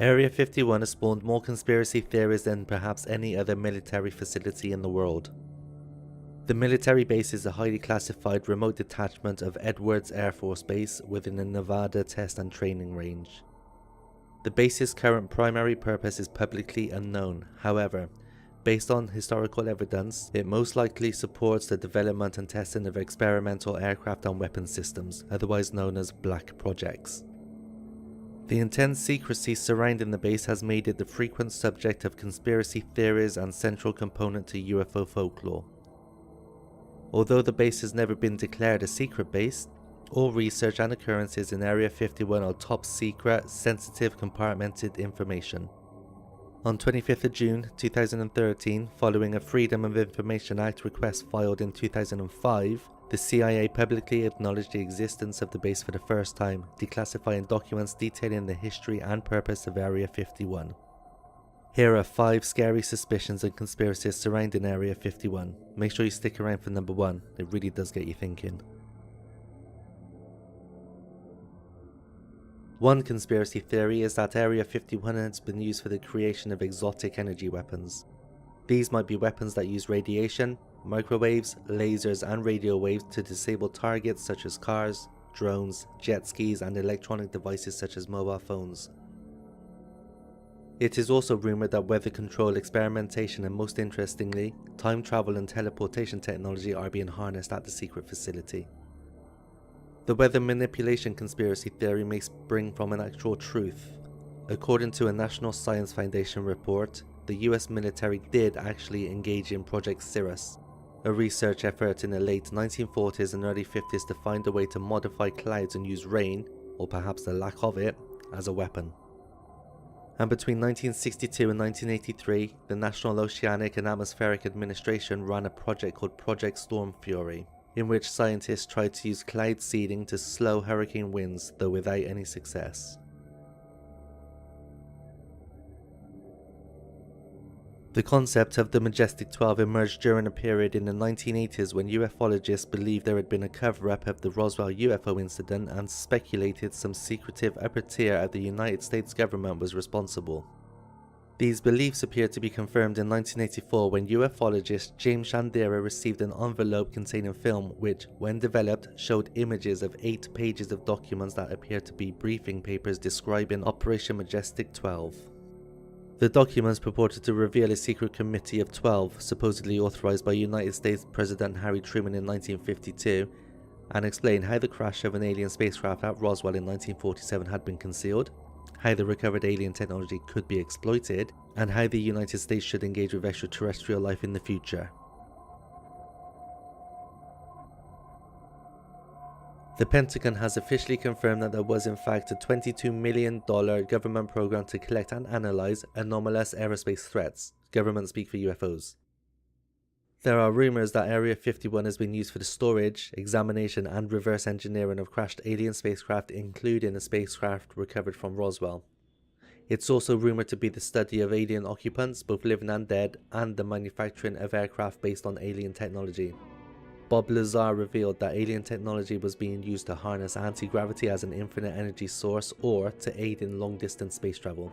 Area 51 has spawned more conspiracy theories than perhaps any other military facility in the world. The military base is a highly classified remote detachment of Edwards Air Force Base within a Nevada test and training range. The base's current primary purpose is publicly unknown. However, based on historical evidence, it most likely supports the development and testing of experimental aircraft and weapons systems, otherwise known as black projects. The intense secrecy surrounding the base has made it the frequent subject of conspiracy theories and central component to UFO folklore. Although the base has never been declared a secret base, all research and occurrences in Area 51 are top secret, sensitive, compartmented information. On 25th of June 2013, following a Freedom of Information Act request filed in 2005, the CIA publicly acknowledged the existence of the base for the first time, declassifying documents detailing the history and purpose of Area 51. Here are 5 scary suspicions and conspiracies surrounding Area 51. Make sure you stick around for number 1, it really does get you thinking. One conspiracy theory is that Area 51 has been used for the creation of exotic energy weapons. These might be weapons that use radiation, microwaves, lasers and radio waves to disable targets such as cars, drones, jet skis and electronic devices such as mobile phones. It is also rumoured that weather control, experimentation and most interestingly, time travel and teleportation technology are being harnessed at the secret facility. The weather manipulation conspiracy theory may spring from an actual truth. According to a National Science Foundation report, the US military did actually engage in Project Cirrus, a research effort in the late 1940s and early 50s to find a way to modify clouds and use rain, or perhaps the lack of it, as a weapon. And between 1962 and 1983, the National Oceanic and Atmospheric Administration ran a project called Project Storm Fury, in which scientists tried to use cloud seeding to slow hurricane winds, though without any success. The concept of the Majestic 12 emerged during a period in the 1980s when ufologists believed there had been a cover-up of the Roswell UFO incident and speculated some secretive upper tier of the United States government was responsible. These beliefs appeared to be confirmed in 1984 when ufologist James Shandera received an envelope containing film which, when developed, showed images of 8 pages of documents that appeared to be briefing papers describing Operation Majestic 12. The documents purported to reveal a secret committee of 12, supposedly authorized by United States President Harry Truman in 1952, and explain how the crash of an alien spacecraft at Roswell in 1947 had been concealed, how the recovered alien technology could be exploited, and how the United States should engage with extraterrestrial life in the future. The Pentagon has officially confirmed that there was in fact a $22 million government program to collect and analyze anomalous aerospace threats, government speak for UFOs. There are rumors that Area 51 has been used for the storage, examination and reverse engineering of crashed alien spacecraft, including a spacecraft recovered from Roswell. It's also rumored to be the study of alien occupants, both living and dead, and the manufacturing of aircraft based on alien technology. Bob Lazar revealed that alien technology was being used to harness anti-gravity as an infinite energy source or to aid in long-distance space travel.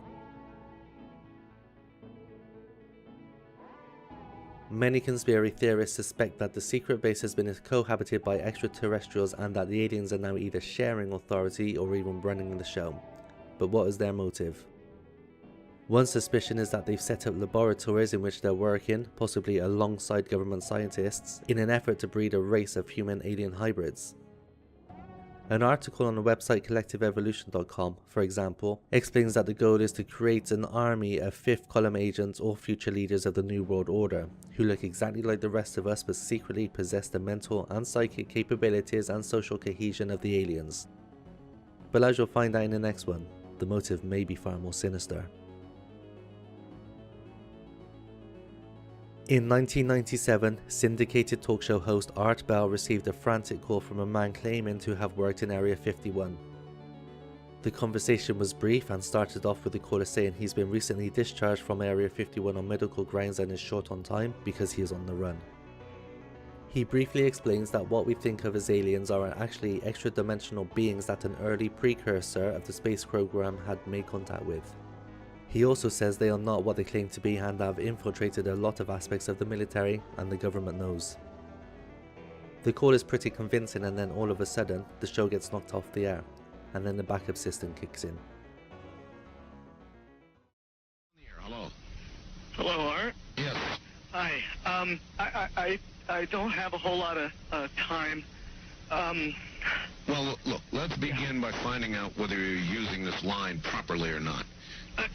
Many conspiracy theorists suspect that the secret base has been cohabited by extraterrestrials and that the aliens are now either sharing authority or even running the show. But what is their motive? One suspicion is that they've set up laboratories in which they're working, possibly alongside government scientists, in an effort to breed a race of human-alien hybrids. An article on the website collectiveevolution.com, for example, explains that the goal is to create an army of fifth column agents or future leaders of the New World Order, who look exactly like the rest of us but secretly possess the mental and psychic capabilities and social cohesion of the aliens. But as you'll find out in the next one, the motive may be far more sinister. In 1997, syndicated talk show host Art Bell received a frantic call from a man claiming to have worked in Area 51. The conversation was brief and started off with the caller saying he's been recently discharged from Area 51 on medical grounds and is short on time because he is on the run. He briefly explains that what we think of as aliens are actually extra-dimensional beings that an early precursor of the space program had made contact with. He also says they are not what they claim to be and have infiltrated a lot of aspects of the military, and the government knows. The call is pretty convincing, and then all of a sudden the show gets knocked off the air, and then the backup system kicks in. Hello. Hello, Art. Yes. Hi. I don't have a whole lot of time. Well, look, let's begin by finding out whether you're using this line properly or not.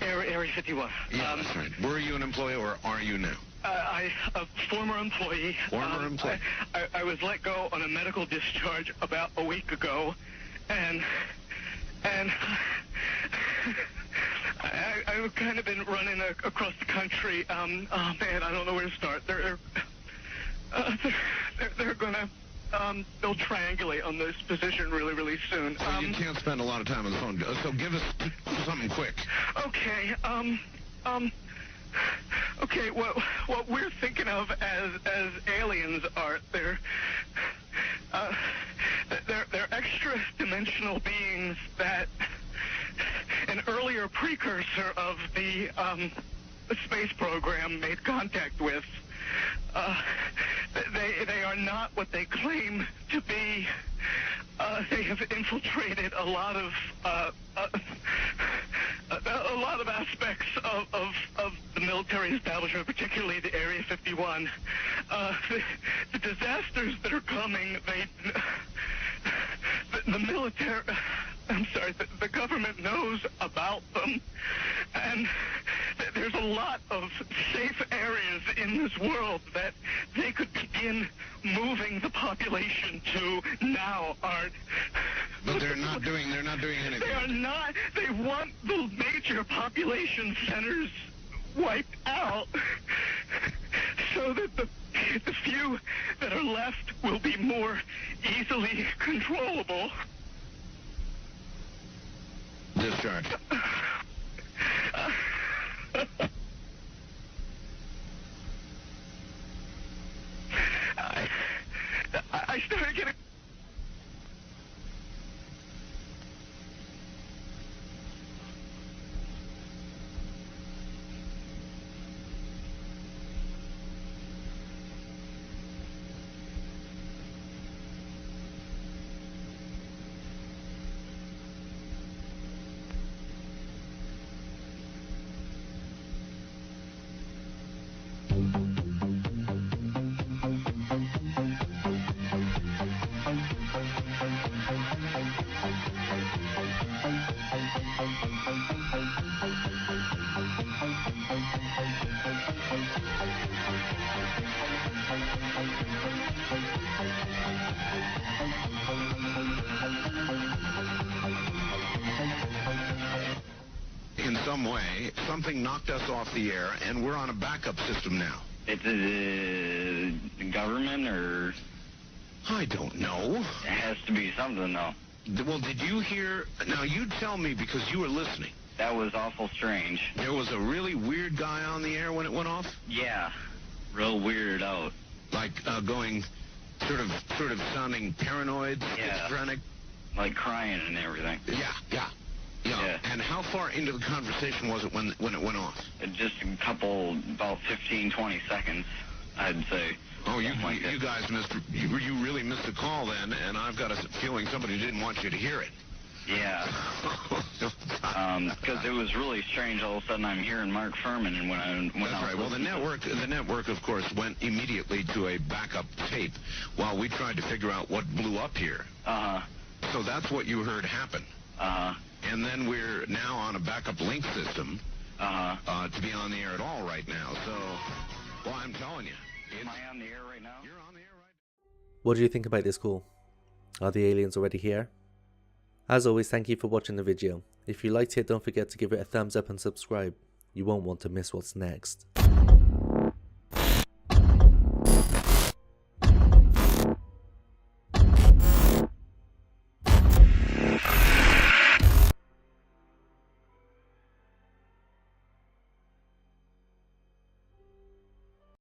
Area 51. Yeah, that's right. Were you an employee or are you now? A former employee. Former employee. I was let go on a medical discharge about a week ago, and I've kind of been running across the country. Oh man, I don't know where to start. They're gonna they'll triangulate on this position really soon. Well, you can't spend a lot of time on the phone, so give us something quick. Okay. Okay. What we're thinking of as aliens are they're extra-dimensional beings that an earlier precursor of the space program made contact with. They are not what they claim to be. They have infiltrated a lot of aspects of the military establishment, particularly the Area 51. The disasters that are coming, the military, I'm sorry, the government knows about them, and there's a lot of safe areas in this world that they could begin moving the population to now, Art. But they're not doing anything. They are not. They want the major population centers wiped out so that the few that are left will be more easily controllable. Discharge. I started getting... In some way, something knocked us off the air, and we're on a backup system now. It's the government, or... I don't know. It has to be something, though. Well, did you hear... Now, you tell me because you were listening. That was awful strange. There was a really weird guy on the air when it went off? Yeah. Real weirded out. Like, going... Sort of sounding paranoid, schizophrenic? Like crying and everything. Yeah. And how far into the conversation was it when it went off? Just a couple, about 15, 20 seconds, I'd say. Oh, you guys missed... You really missed the call then, and I've got a feeling somebody didn't want you to hear it. Yeah. Because it was really strange. All of a sudden, I'm hearing Mark Furman, and when I That's right. Well, the network, of course, went immediately to a backup tape while we tried to figure out what blew up here. So that's what you heard happen. And then we're now on a backup link system to be on the air at all right now. So, well, I'm telling you. Am I on the air right now? You're on the air right now. What do you think about this call? Are the aliens already here? As always, thank you for watching the video. If you liked it, don't forget to give it a thumbs up and subscribe. You won't want to miss what's next.